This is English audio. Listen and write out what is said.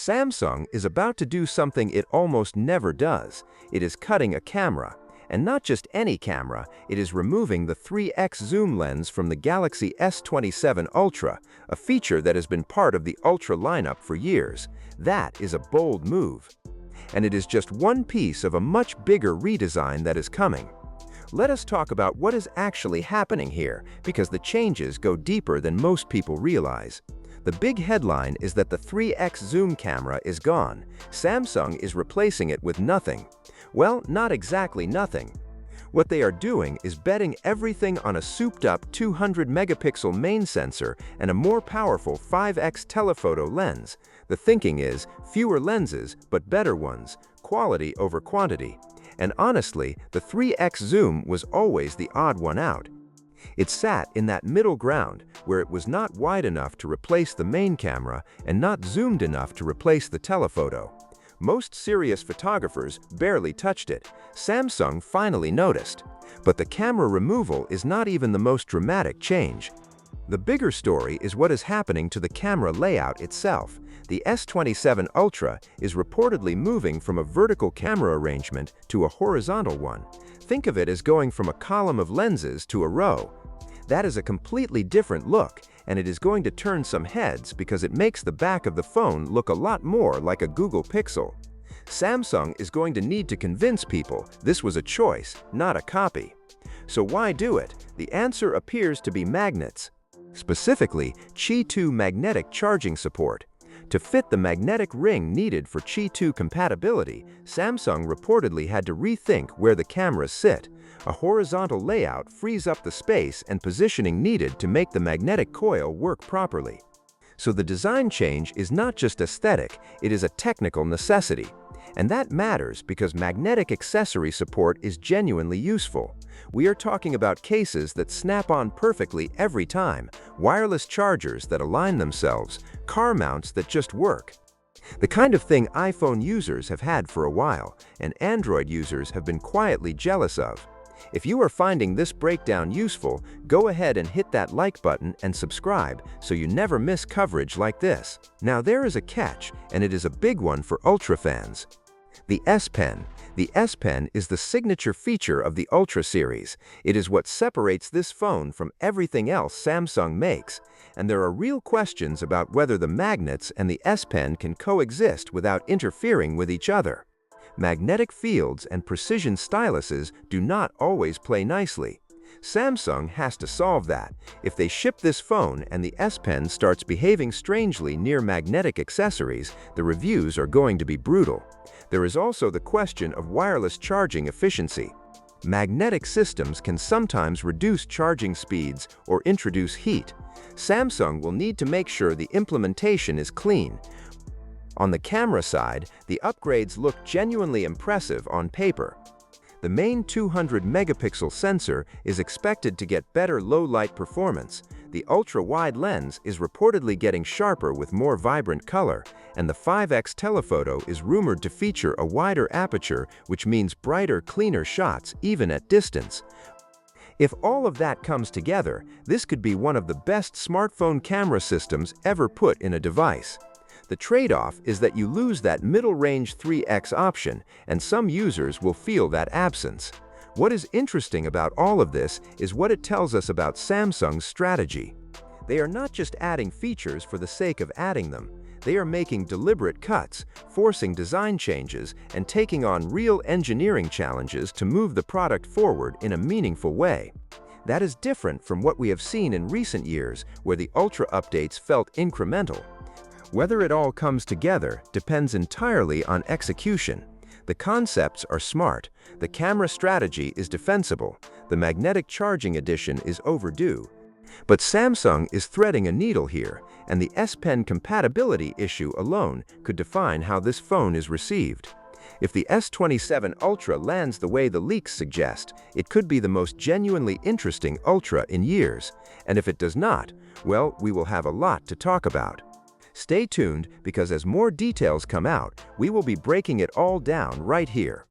Samsung is about to do something it almost never does. It is cutting a camera. And not just any camera, it is removing the 3x zoom lens from the Galaxy S27 Ultra, a feature that has been part of the Ultra lineup for years. That is a bold move. And it is just one piece of a much bigger redesign that is coming. Let us talk about what is actually happening here, because the changes go deeper than most people realize. The big headline is that the 3x zoom camera is gone. Samsung is replacing it with nothing. Well, not exactly nothing. What they are doing is betting everything on a souped-up 200-megapixel main sensor and a more powerful 5x telephoto lens. The thinking is, fewer lenses, but better ones, quality over quantity. And honestly, the 3x zoom was always the odd one out. It sat in that middle ground, where it was not wide enough to replace the main camera and not zoomed enough to replace the telephoto. Most serious photographers barely touched it. Samsung finally noticed. But the camera removal is not even the most dramatic change. The bigger story is what is happening to the camera layout itself. The S27 Ultra is reportedly moving from a vertical camera arrangement to a horizontal one. Think of it as going from a column of lenses to a row. That is a completely different look, and it is going to turn some heads because it makes the back of the phone look a lot more like a Google Pixel. Samsung is going to need to convince people this was a choice, not a copy. So why do it? The answer appears to be magnets. Specifically, Qi 2 magnetic charging support. To fit the magnetic ring needed for Qi 2 compatibility, Samsung reportedly had to rethink where the cameras sit. A horizontal layout frees up the space and positioning needed to make the magnetic coil work properly. So the design change is not just aesthetic, it is a technical necessity. And that matters because magnetic accessory support is genuinely useful. We are talking about cases that snap on perfectly every time, wireless chargers that align themselves, car mounts that just work. The kind of thing iPhone users have had for a while, and Android users have been quietly jealous of. If you are finding this breakdown useful, go ahead and hit that like button and subscribe so you never miss coverage like this. Now there is a catch, and it is a big one for Ultra fans. The S Pen. The S Pen is the signature feature of the Ultra series. It is what separates this phone from everything else Samsung makes, and there are real questions about whether the magnets and the S Pen can coexist without interfering with each other. Magnetic fields and precision styluses do not always play nicely. Samsung has to solve that. If they ship this phone and the S Pen starts behaving strangely near magnetic accessories, the reviews are going to be brutal. There is also the question of wireless charging efficiency. Magnetic systems can sometimes reduce charging speeds or introduce heat. Samsung will need to make sure the implementation is clean. On the camera side, the upgrades look genuinely impressive on paper. The main 200-megapixel sensor is expected to get better low-light performance. The ultra-wide lens is reportedly getting sharper with more vibrant color, and the 5x telephoto is rumored to feature a wider aperture, which means brighter, cleaner shots even at distance. If all of that comes together, this could be one of the best smartphone camera systems ever put in a device. The trade-off is that you lose that middle-range 3x option, and some users will feel that absence. What is interesting about all of this is what it tells us about Samsung's strategy. They are not just adding features for the sake of adding them. They are making deliberate cuts, forcing design changes, and taking on real engineering challenges to move the product forward in a meaningful way. That is different from what we have seen in recent years, where the Ultra updates felt incremental. Whether it all comes together depends entirely on execution. The concepts are smart, the camera strategy is defensible, the magnetic charging addition is overdue. But Samsung is threading a needle here, and the S Pen compatibility issue alone could define how this phone is received. If the S27 Ultra lands the way the leaks suggest, it could be the most genuinely interesting Ultra in years. And if it does not, well, we will have a lot to talk about. Stay tuned because as more details come out, we will be breaking it all down right here.